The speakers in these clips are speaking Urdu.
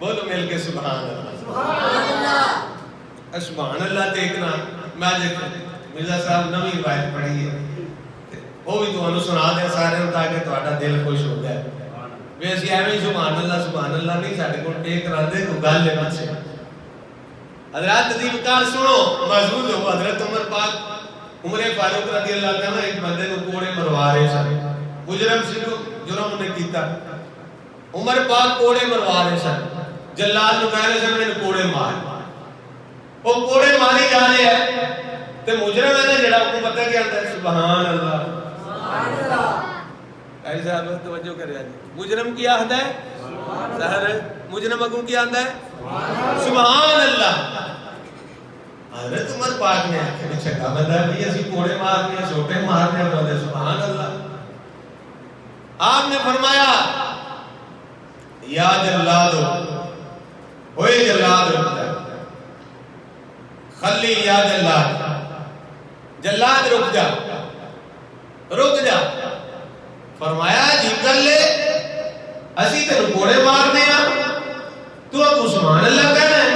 بولو مل کے سبحان اللہ. سبحان اللہ دیکھنا میں مرزا صاحب نویں روایت پڑھی ہے وہ بھی تمہیں سنا دیں سارے تاکہ تہاڈا دل خوش ہو جائے. وی اسی ایویں سبحان اللہ نہیں ساڈے کول ٹیک کراندے کوئی گل ہے بس. حضرات تدیب کار سنو محظوظ ہو. حضرت عمر پاک عمر فاروق رضی اللہ عنہ ایک بندے کو کوڑے مروا رہے سن. مجرم سی جرم انہیں کیتا. عمر پاک کوڑے مروا رہے سن. جلال نو کہہ رہے سن میں کوڑے مار. وہ کوڑے ماری جا رہے ہیں تے مجرم ہے نا جڑا کو پتہ کیا آندا ہے سبحان اللہ. سبحان اللہ. قاری صاحب توجہ کرے جی. مجرم کی آہدا ہے سحر. مجرم اگوں کی آندا ہے سبحان اللہ. حضرت عمر پاک نے کہ چنگا بندہ ہے بھئی اسی کوڑے مارنے ہیں چھوٹے مارنے ہیں بولے سبحان اللہ. آپ نے فرمایا یا جلاد ہوئے جلاد خلی یا جلاد جلاد رک جا رک جا. فرمایا جی کر لے اسی تینوں کوڑے مارنے ہیں تو اب سبحان اللہ کہنا ہے.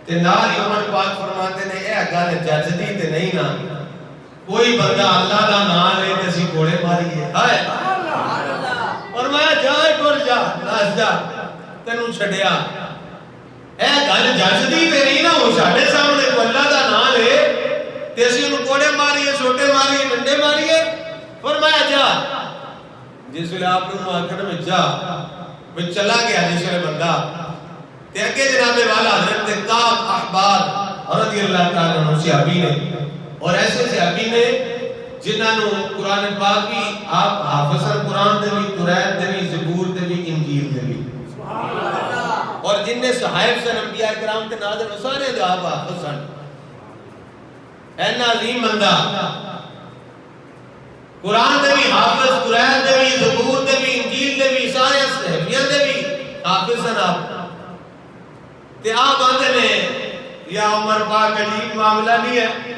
تے نال ہی عمر پاک فرماتے نے اے گل جج دی تے نہیں نا کوئی بندہ اللہ دا نام لے تے اسی کوڑے ماریے. ہائے فرمایا جا ٹر جا نس جا تینوں چھڈیا. اے گل جج دی تے نہیں نا ہو ساڈے سامنے کو اللہ دا نام لے تے اسی اونوں کوڑے ماریے چھوٹے ماریے ڈنڈے ماریے. فرمایا جا. جس ویلے آپ نے آخر میں جا میں چلا گیا جس ویلے بندہ تے اگے جناب والا حضرت کعب احبار رضی اللہ تعالی عنہ صحابی نے اور ایسے صحابی نے جنہاں نو قرآن پاک بھی آپ حافظ قرآن دے بھی قرآن دے بھی زبور دے بھی انجیل دے بھی سبحان اللہ. اور جن نے صحائف سے انبیاء کرام تے نازل سارے دے آپ حافظ سن. اینا عظیم بندہ قرآن دے بھی حافظ قرآن دے بھی زبور دے بھی انجیل دے بھی سارے صحیفیاں دے بھی حافظ سن. آپ تے آپ آندے نے یا عمر پاک عجیب معاملہ نہیں ہے.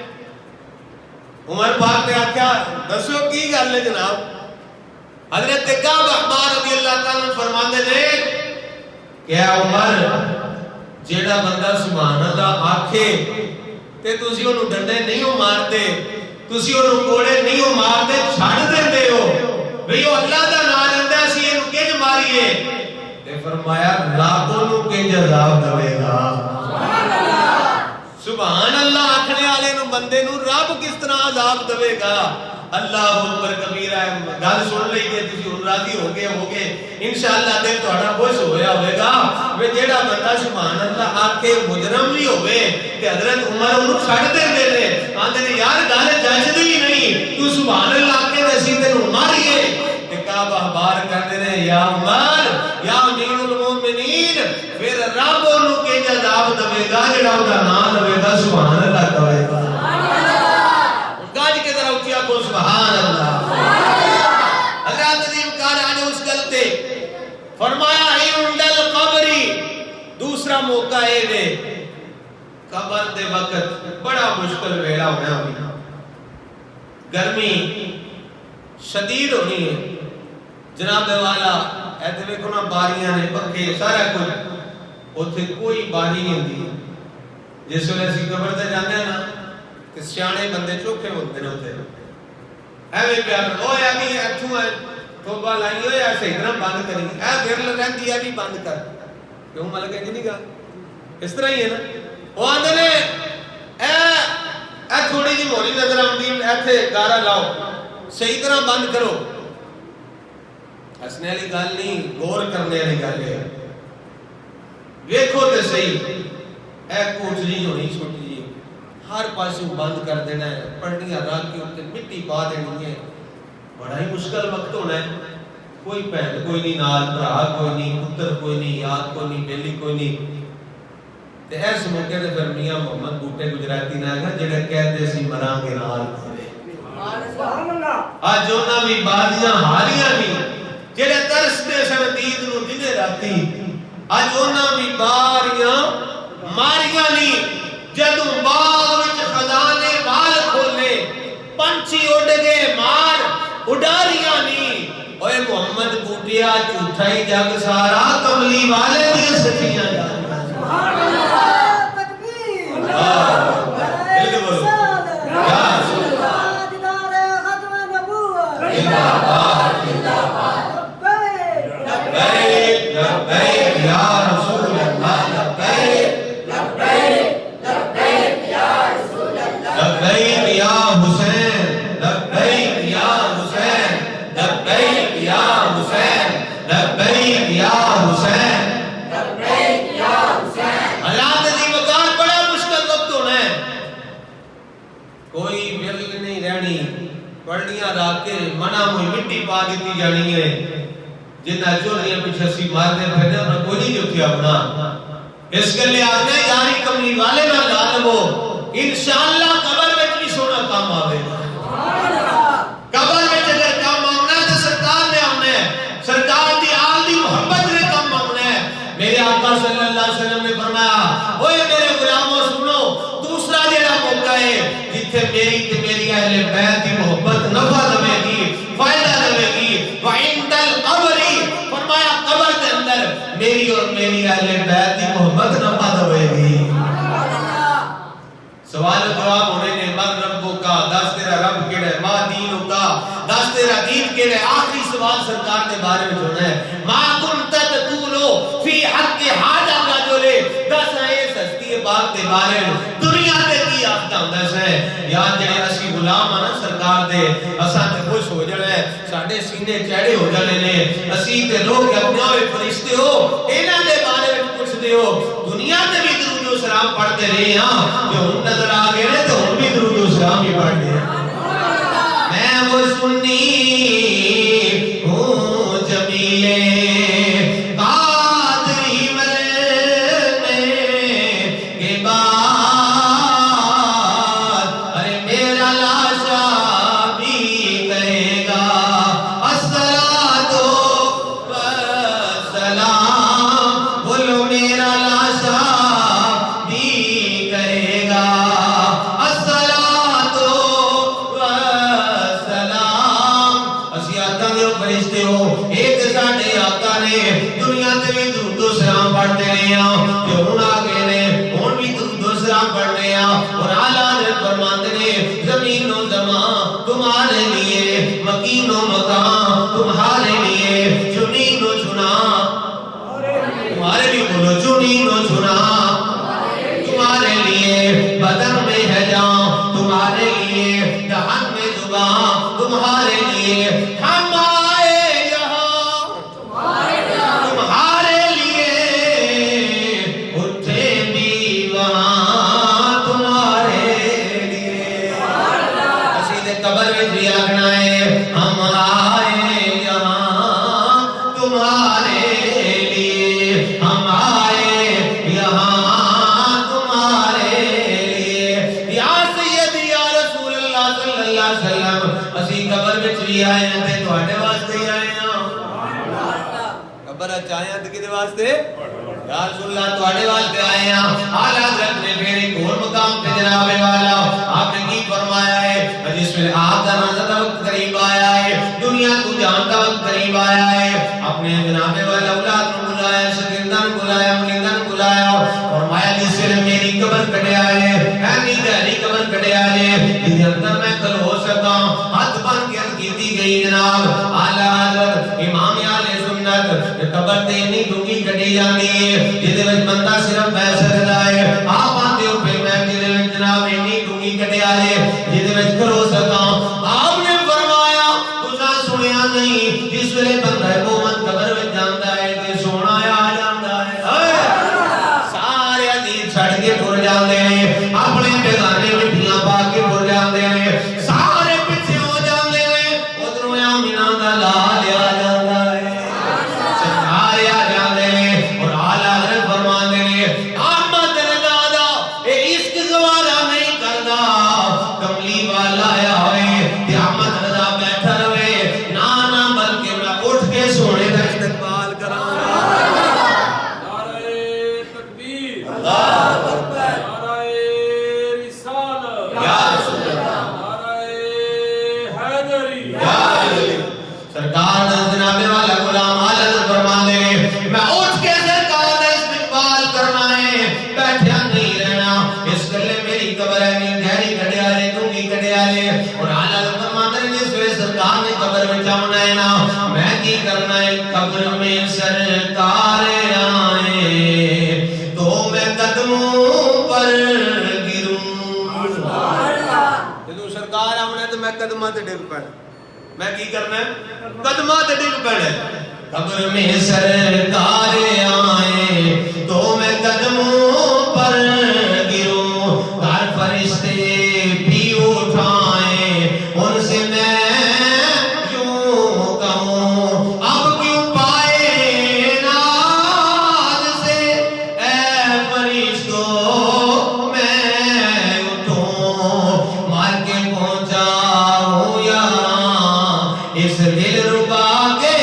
عمر پاک نے آکھیا دسو کی گل ہے جناب. حضرت کعب احبار رضی اللہ تعالیٰ عنہ فرماندے نے کہ اے عمر جیڑا بندہ سبحان اللہ آکھے تے تسی اونوں ڈنڈے نہیں ہو مارتے تسی اونوں کوڑے نہیں ہو مارتے چھڈ دیندے ہو بھئی او اللہ دا نام لیندا اسی اینوں کنج ماریے. تے فرمایا رب اونوں کنج عذاب دے گا. سبحان اللہ. سبحان اللہ آکھنے والے نو بندے نو رب کس طرح عذاب دے گا. اللہ اکبر کبیرہ. گل سن لئیے تسی ہن راضی ہو گئے انشاءاللہ دل تہاڈا خوش ہویا ہوئے گا. وے جیڑا بندہ سبحان اللہ آکھے مجرم بھی ہوئے تے حضرت عمر اونوں چھڈ دیندے نے آندے نے یار گل جچدی نہیں تو سبحان اللہ آکھے تے اسی تینوں ماریے. تے کعب احبار کہندے نے یا عمر یا امیر المومنین پھر رب اونوں کہ عذاب دے گا جیڑا او دا نام لے گا سبحان اللہ کہے گا. سبحان اللہ. حضرت عظیم کارا نے اس گلتے فرمایا عند القبر دوسرا موقع ہے دے قبر دے وقت بڑا مشکل ویلا ہونا ہوئی. گرمی شدید ہونی ہے جناب والا. ایتھے ویکھو نا باریاں نے پکھے سارا کچھ اوتھے کوئی باری نہیں ہوندی. جس ویلے اسی قبر تے جاندے ہیں نا کہ سیانے بندے چوکھے ہوندے نے اوتھے ایویں پیار او یعنی اتھوں توبہ لائی ہوئے ایسے اتنا بند کری اے پھر رہندی ہے بھی بند کر کیوں مل کے نہیں گا اس طرح ہی ہے نا. وہ آندے نے اے تھوڑی جی موری نظر آندی ایتھے گارا لاؤ صحیح طرح بند کرو. ہسنے والی گل نہیں غور کرنے والی گل ہے. ویکھو تے صحیح اے کوٹری ہونی چھوٹی جی ہر پاسوں بند کر دینا ہے پڑھنیاں رکھ کے اوپر مٹی پا دینی ہے. بڑا ہی مشکل وقت ہونا ہے. کوئی بہن کوئی نہیں نال بھرا کوئی نہیں پتر کوئی نہیں یار کوئی نہیں بیلی کوئی نہیں. تے اس موقع تے پھر میاں محمد بوٹے گجراتی نے آکھیا جڑے کہتے سی مراں گے نال سبحان اللہ. اج انہاں بھی بازیاں ہاریاں نہیں جڑے ترسدے سن دید نو دنے راتی اج انہاں بھی باریاں ماریاں نہیں. جدوں باغ وچ خزانے وال کھولے پنچھی اڑ گئے مار اڈاریاں نہیں. اوے محمد بوٹیا جھوٹا ہی جگ سارا کملی والے دی سچیاں پڑھنیاں رکھ کے منہ موئی مٹی پا دیتی جانی ہے جنہ چوریاں پیچھے سی مارنے پھرنے انہوں کوئی نہیں جو تھی اپنا اس کے لئے آگے یاری کملی والے نہ لالمو انشاءاللہ قبر میں بھی سونا کام آوے قبر میں اگر کام آونا ہے تو سرکار نے آونا ہے سرکار دی آل دی محبت نے کام آونا ہے میرے آقا صلی اللہ علیہ وسلم نے فرمایا اوے میرے غلاموں سنو دوسرا جیڑا موقع ہے جتھے میری اہل بیت دی محبت نفع دے گی فائدہ دے گی وعند القبر فرمایا قبر کے اندر میری اور میری اہل بیت دی محبت نفع دے گی سوال جواب ہونے نے من ربو کا دس تیرا رب کیڑے ما دینو کا دس تیرا دین کیڑے آخری سوال سرکار کے بارے میں ہونا ہے ما کنت تقولو فی حق حاجہ رجل دس ہے سستی بات کے بارے میں دنیا تے کی آفتا ہوندا ہے یا جڑے اسی غلام ہیں نا سرکار دے اساں تے خوش ہو جانا ہے ساڈے سینے چڑھے ہو جانے نے اسی تے لوگ اپنے ہوئے فرشتے ہو انہاں دے بارے میں پوچھدے ہو دنیا تے بھی درود و سلام پڑھتے رہے ہاں جو ہن نظر آ گئے نے تو ہن بھی درود و سلام ہی پڑھتے ہیں میں وہ سنی ہوں جمیلے یا رسول اللہ تواڈے واسطے آئے ہیں اعلی حضرت نے پھر ایک اور مقام پہ جناب والا آپ نے کی فرمایا ہے جس میں آپ کا نظر وقت قریب آیا ہے دنیا کو جان کا وقت قریب آیا ہے اپنے جناب والا اولاد کو بلایا شاگردان کو بلایا مریدان کو بلایا فرمایا جس سے میری قبر کٹیا ہے ایسی گہری قبر کٹیا ہے جس اندر میں کل ہو سکا ہاتھ بن کے کیتی گئی جناب اعلی حضرت امام اہل سنت قبر تے نہیں ڈونگی کٹی جاندی ہے جس وچ بندہ صرف بیٹھ سکدا ہے آپ آندے ہو پھر میں جس وچ جناب نہیں ڈونگی کٹیا ہے جس وچ کرو سکا آپ نے فرمایا تساں سنیا نہیں جس ویلے بندہ مومن قبر وچ جاندا ہے تے سونا آ جاندا ہے سارے عزیز چھڑ کے ٹر جاندے ہیں اپنے بیگانے مٹھیاں پا کے ٹر جاندے ہیں سارے پیچھے ہو جاندے ہیں ادھروں آمینہ دا لال آ جاندا ہے کرنا ہے نا میں کی کرنا ہے قبر میں سرکار آئے تو میں قدموں پر گروں جدو سرکار آنے تو میں قدمہ تے ڈگ پڑ میں کی کرنا ہے قدمہ تے ڈگ پڑ قبر میں سرکار آئے تو میں قدموں پر گروں ہر فرشتے بھی اٹھائیں ان سے میں یوں کہوں اب کیوں پائے ناز سے اے فرشتوں میں اٹھوں مار کے پہنچا ہوں یہاں اس دل ربا کے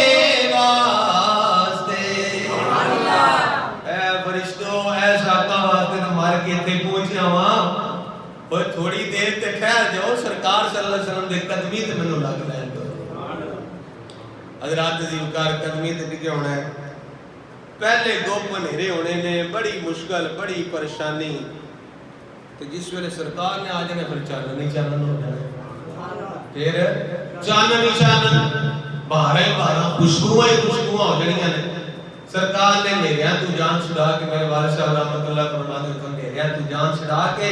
اور تھوڑی دیر تے ٹھہر جاؤ سرکار صلی اللہ علیہ وسلم دے قدمی تے منو لگ رہے ہیں حضرات عزیزکار قدمی تے ڈگے ہونا ہے پہلے گپ ہنیرے ہونے نے بڑی مشکل بڑی پریشانی تو جس ویلے سرکار نے آج نے پھر چاننی چانن ہو جانا پھر چاننی چانن بارہ ہی بارہ خوشبوئیں ہی خوشبوئیں ہو جڑیاں نے سرکار نے میرے تو جان چھڑا کے میرے والد صاحب رحمت اللہ فرماتے ہیں میرے تو جان چھڑا کے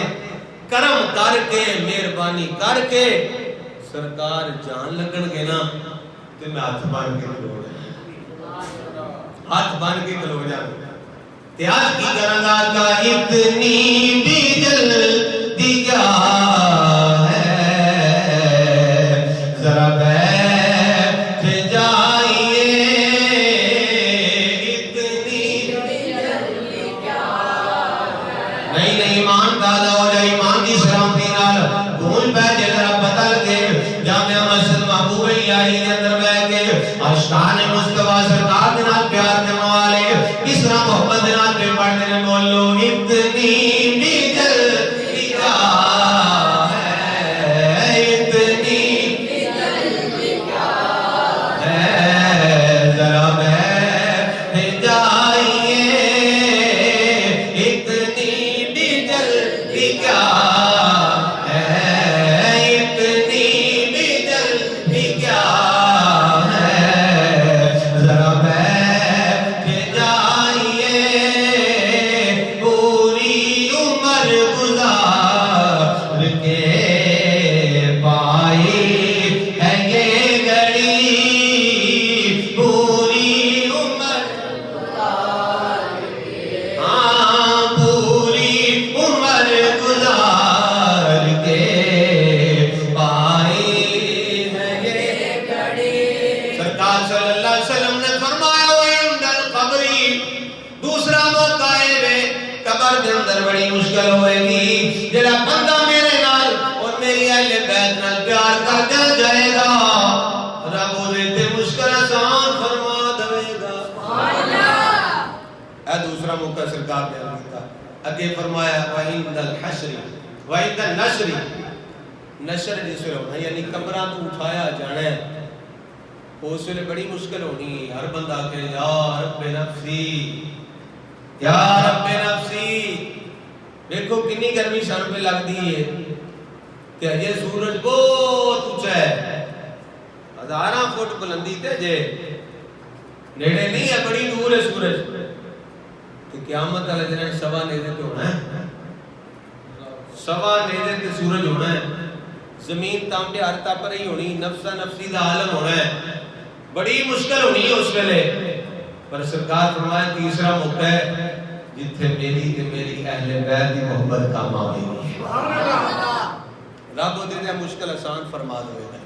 کرم کر کے مہربانی کر کے سرکار جان لگن گے نا تو میں ہاتھ بن کے کھلو جاؤں ہاتھ بن کے کھلو جاؤں تیاج کی کرنگا کا اتنی بھی جلدی کیا ہے ذرا بیٹھ جائیے اتنی جلدی کیا ہے نہیں ایمان پیدا ہو جائے ایمان کی سلامتی نال گونج پہ جگہ پتہ لگے جامعہ مسجد محبوب الہی کے اندر بیٹھ کے اشکان مصطفیٰ سرکار کے نال پیار کے موالے کس طرح محبت کے نال پہ پڑھتے ہیں بولو اتنی بھی جلدی کیا ہے اتنی بھی جلدی کیا ہے ذرا بیٹھ جائیے اتنی بھی جلدی کیا بڑی مشکل ہوئے گی جڑا بندہ میرے نال اور میری اہل بیت نال پیار کرتا جائے گا رب اسے مشکل آسان فرما دے گا سبحان اللہ اے دوسرا موقع سرکار نے کیتا اگے فرمایا وعند الحشر وعند النشر نشر جس ویلے ہونا یعنی قبراں تو اٹھایا جانا ہے اس ویلے بڑی مشکل ہونی ہر بندہ کہے یا رب نفسی یا رب نفسی دیکھو کنی گرمی سر پہ لگ دی ہے کہ یہ سورج بہت اونچا ہے 1000 فٹ بلندی تے جے نیڑے نہیں ہے بڑی دور ہے سورج کہ قیامت والے دن سوا نیزے تے ہونا ہے سوا نیزے تے سورج ہونا ہے زمین تانبے ہر تپ رہی ہونی نفسا نفسی دا عالم ہونا ہے بڑی مشکل ہونی ہے اس ویلے پر سرکار فرمایا تیسرا موقع ہے جتھے میری تے میری اہل بیت دی محبت کام آوے گی رب دے مشکل آسان فرما دے گا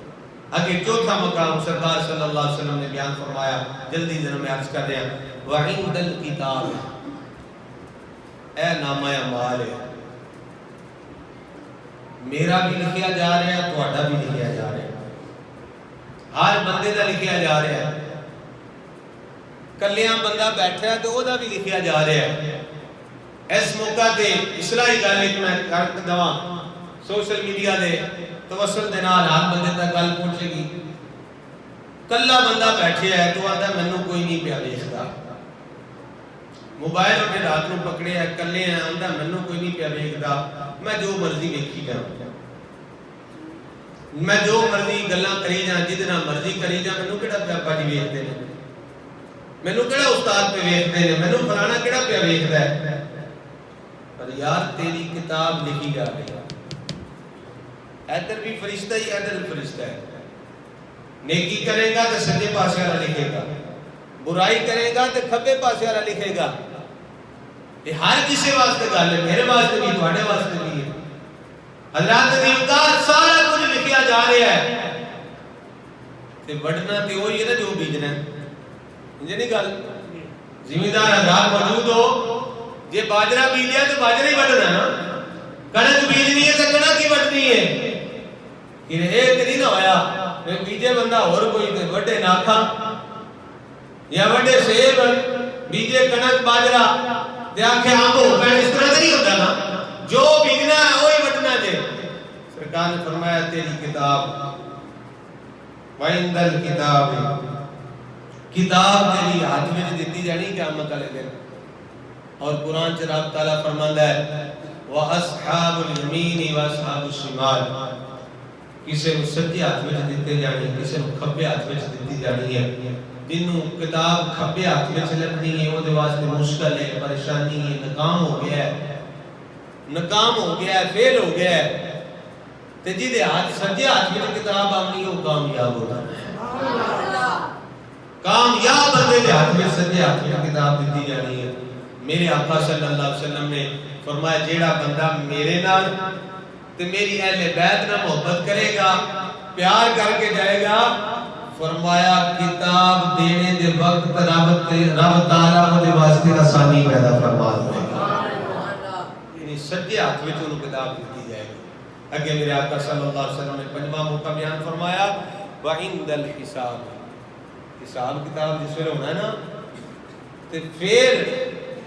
اگے چوتھا مقام سرکار صلی اللہ علیہ وسلم نے بیان فرمایا جلدی جنوں میں عرض کر رہا ہوں وعند الکتاب اے نامہ اعمال میرا بھی لکھیا جا رہا ہے تہاڈا بھی لکھیا جا رہا ہے ہر بندے دا لکھیا جا رہا ہے کلیاں بندہ بیٹھا ہے تو وہ دا بھی لکھیا جا رہا ہے اس موقع تے اصلاحی گل ایک میں کر دواں سوشل میڈیا دے توسل دے نال ہر بندے تک گل پہنچے گی کلا بندہ بیٹھے ہے تو آتا مینوں کوئی نہیں پیا دیکھدا موبائل اپنے رات نو پکڑے ہے کلے ہیں آندا مینوں کوئی نہیں پیا دیکھدا میں جو مرضی ویکھی کراں میں جو مرضی گلاں کری جا جدنا مرضی کری جا مینوں کیڑا پیا پج ویکھدے نے مینوں کیڑا استاد پہ ویکھدے نے مینوں فلانا کیڑا پیا ویکھدا ہے پر یار تیری کتاب لکھی جا رہی ہے ادھر بھی فرشتہ ہی ادھر بھی فرشتہ ہے نیکی کرے گا تو سجے پاسے والا لکھے گا برائی کرے گا تو کھبے پاسے والا لکھے گا یہ ہر کسی واسطے گل ہے میرے واسطے بھی تواڈے واسطے بھی ہے حضرات دیوکار سارا کچھ لکھیا جا رہا ہے تے وڈنا تے وہی ہے نا جو بیجنا ہے یہ نہیں گل زمیندار حضرات موجود ہو جے باجرا بیجیا تو باجرا ہی وڈنا نا کنک بیجنی ہے تو کنک ہی وڈنی ہے کہ یہ نہیں نہ ہویا بیجے بندہ اور کوئی تے وڈے ناکھا یا وڈے سیب بیجے کنک باجرا تے آنکھیں آمب ہو پین اس طرح نہیں ہوتا نا جو بیجنا ہے وہی وڈنا جے سرکار نے فرمایا تیری کتاب وَإِنْدَ الْكِتَابِ کتاب تیری ہاتھ میں دیتی جانی قیامت والے دن اور قرآن سے رب تعالیٰ فرماندا ہے وَأَصْحَابُ الْيَمِينِ وَأَصْحَابُ الشِّمَالِ کسی کو سجے ہاتھ میں دیتے جانی کسی کو کھبے ہاتھ میں دیتی جانی ہے جنہوں کتاب کھبے ہاتھ میں لبنی ہے وہ دے واسطے مشکل ہے پریشانی ہے ناکام ہو گیا ہے فیل ہو گیا ہے تے جی دے ہاتھ سجے ہاتھ میں کتاب آنی وہ کامیاب ہوتا ہے کامیاب بندے دے ہاتھ میں سجے ہاتھ میں کتاب دیتی جانی ہے میرے آقا صلی اللہ علیہ وسلم نے فرمایا جیڑا بندہ میرے نال تے میری اہل بیت نہ محبت کرے گا پیار کر کے جائے گا فرمایا کتاب دینے دے وقت رب تعالیٰ دے واسطے آسانی پیدا فرما دے گا یعنی سجے ہاتھ میں انہوں کتاب دیتی جائے گی اگے میرے آقا صلی اللہ علیہ وسلم نے پنجواں موقع بیان فرمایا وَعِنْدَ الْحِسَابِ حساب کتاب جس ویلے ہونا ہے نا تے پھر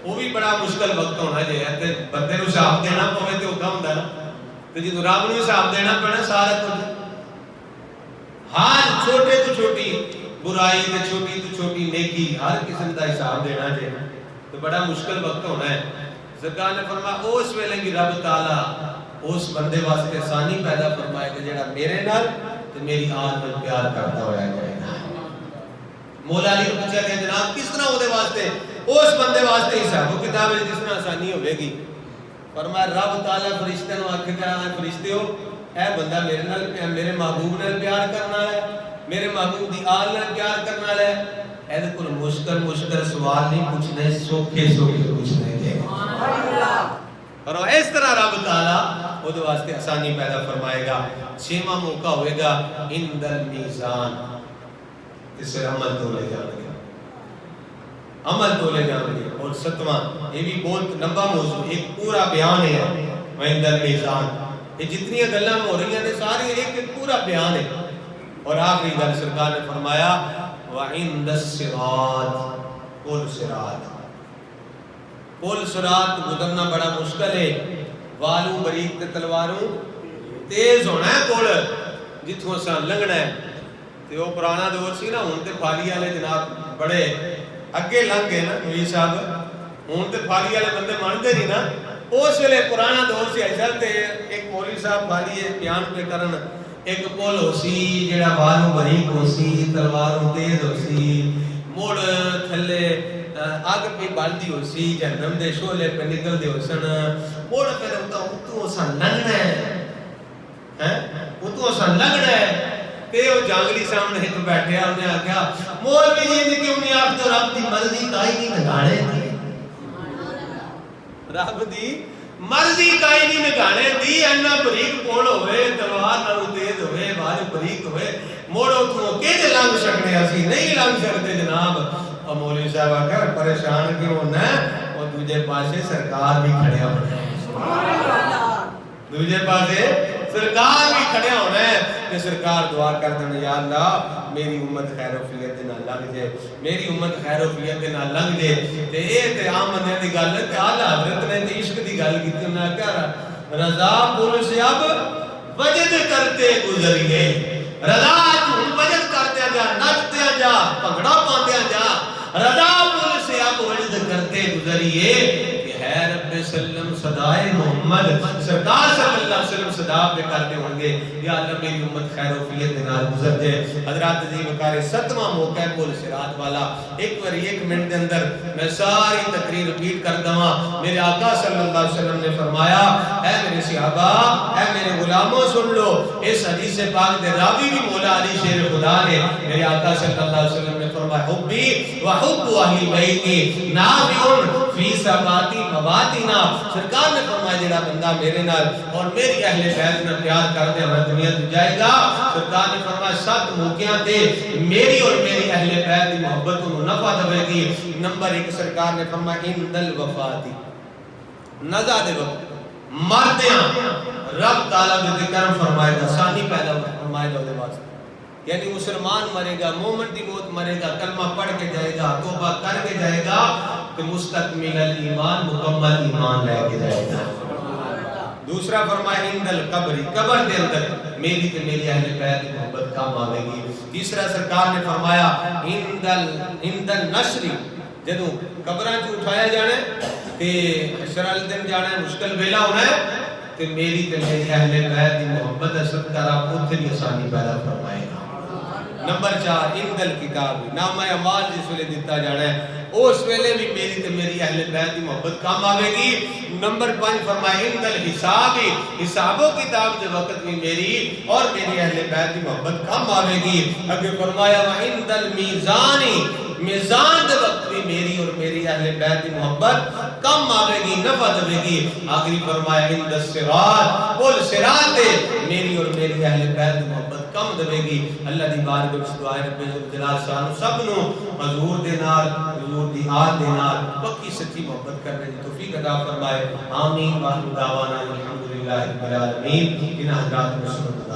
وہ بھی بڑا مشکل وقت ہونا چاہیے بندے نو حساب دینا پوے تے اوکھا ہوندا نا تے جدوں رب نو حساب دینا پینا سارا کچھ ہر چھوٹے تو چھوٹی برائی تے چھوٹی تو چھوٹی نیکی ہر قسم دا حساب دینا چاہیے تو بڑا مشکل وقت ہونا ہے سرکار نے فرمایا اس ویلے بھی رب تعالی اس بندے واسطے آسانی پیدا فرمائے گا جڑا میرے نال تے میری آل نال پیار کرتا ہویا جائے گا مولا علی کو پوچھا کہ جناب کس طرح دے واسطے اس بندے واسطے حساب و کتاب جس طرح آسانی ہوے گی فرمایا رب تعالی فرشتے نو آکھے گا فرشتے ہو اے بندہ میرے نال میرے محبوب نال پیار کرنا ہے میرے محبوب دی آل نال پیار کرنا ہے اے دے کول مشکل سوال نہیں پوچھنے سوکھے پوچھنے دے سبحان اللہ اور اس طرح رب تعالی او دے واسطے آسانی پیدا فرمائے گا چھواں موقع ہوئے گا عند المیزان اس سے عمل تولے جان گے اور ستواں یہ بھی بہت لمبا موضوع ایک پورا بیان ہے وَعِنْدَ الْمِيزَانِ یہ جتنی گلاں ہو رہی ہیں ساری ایک پورا بیان ہے اور آخری گل سرکار نے فرمایا وَعِنْدَ الصِّرَاطِ پل صراط گزرنا بڑا مشکل ہے والوں بریک تے تلواروں تیز ہونا ہے پل جتھوں اساں لنگنا ہے تے وہ پرانا دور سی نا ہن تے پھالی والے جناب بڑے اگے لنگ گئے نا مولوی صاحب ہن تے پھالی والے بندے مانتے نہیں نا اس ویلے پرانا دور سی ایسا تے ایک مولوی صاحب پھالی بیان پہ کرن ایک پل ہو سی جڑا والوں بریک ہو سی تلواروں تیز ہو سی مڑ تھلے آگ پہ بلدی ہو سی جہنم دے شعلے پہ نکل دے ہو سن مڑ پھر اتوں سن لنگنا ہے اتوں سن لنگنا ہے تے وہ جانگلی سامنے ایک بیٹھے انہیں آکھیا مولوی جی نے کیوں نہیں آکھتے رب دی مرضی کائی نہیں نگانے دی رب دی مرضی کائی نہیں نگانے دی اینا بریک پول ہوئے تلوار نالوں تیز ہوئے بال بریک ہوئے موڑ اتوں کیجے لنگ سکنے اسی نہیں لنگ سکتے جناب اور مولوی صاحب آکھیا پریشان کیوں ہونا ہے اور دوجے پاسے سرکار بھی کھڑے ہونا ہے دوجے پاسے سرکار بھی کھڑے ہونا ہے کہ سرکار دعا کر دینا یا اللہ میری امت خیر و فیت دے نال لنگ جے میری امت خیر و فیت دے نال لنگ جے تے اے تے عام بندے دی گل ہے تے اعلی حضرت نے تے عشق دی گل کیتی انہاں کہ رضا پل سے اب وجد کرتے گزریے رضا ہن وجد کرتے جا نچتے جا بھنگڑا پاندے جا رضا پل سے اب وجد کرتے گزریے کہ ہے رب سلم صدائے محمد سرکار صلی اللہ علیہ وسلم صدا پہ کرتے ہوں گے یا اللہ میری امت خیر وفیت دے نال گزر جائے. حضرات عزیز وقار 7واں موقع ہے پل صراط والا. ایک بار 1 منٹ دے اندر میں ساری تقریر ریپیٹ کر دواں. میرے آقا صلی اللہ علیہ وسلم نے فرمایا اے میرے صحابہ اے میرے غلاموں سن لو. اس حدیث پاک دے راوی بھی مولا علی شیر خدا نے میرے آقا صلی اللہ علیہ وسلم نے فرمایا حبی وحب اہل بیتی نافع فی ثباتی مواتنا. سرکار نے فرمایا جڑا بندہ میرے نال اور میری اہل بیت نال پیار کر دے میں دنیا تے جائے گا. سرکار نے فرمایا 7 موقعوں تے میری اور میری اہل بیت دی محبت کو نفع دے گی. نمبر 1 سرکار نے فرمایا عند الوفات نزا دے وقت مردیاں رب تعالیٰ نے ذکر فرمائے گا ثانی پیدا فرمائے گا دے واسطے. یعنی مسلمان مرے گا مومن دی موت مرے گا کلمہ پڑھ کے جائے گا توبہ کر کے جائے گا کہ مستکمل الایمان مکمل ایمان لے کے جائے گا. دوسرا فرمایا عند القبر قبر دے اندر میری تے میری اہل بیت کی محبت کام آوے گی. تیسرا سرکار نے فرمایا عند النشر جدوں قبراں چ اٹھایا جانا تے حشر والے دن جانا مشکل ویلا ہونا ہے تے میری تے میری اہل بیت کی محبت صدقہ رب اوتھے بھی آسانی پیدا فرمائے گا. نمبر 4 عند الکتاب نامہ اعمال جس ویلے دتا جانا ہے اس ویلے بھی میری تے میری اہل بیت کی محبت کام آوے گی. نمبر 5 فرمایا عند الحساب حساب و کتاب دے وقت بھی میری اور میری اہل بیت کی محبت کام آوے گی. اگے فرمایا عند المیزان میزان دے وقت بھی میری اور میری اہل بیت کی محبت کم آوے گی نفع دے گی. آخری فرمایا عند الصراط پل صراط دے میری اور میری اہل بیت کی محبت کم دے گی. اللہ دی بارگاہ وچ دعا ہے رب جلال شان سب نو حضور دے نال حضور دی آل دے نال پکی سچی محبت کرنے دی توفیق عطا فرمائے. آمین. واخر دعوانا الحمدللہ رب العالمین. ان حضرات میں سنت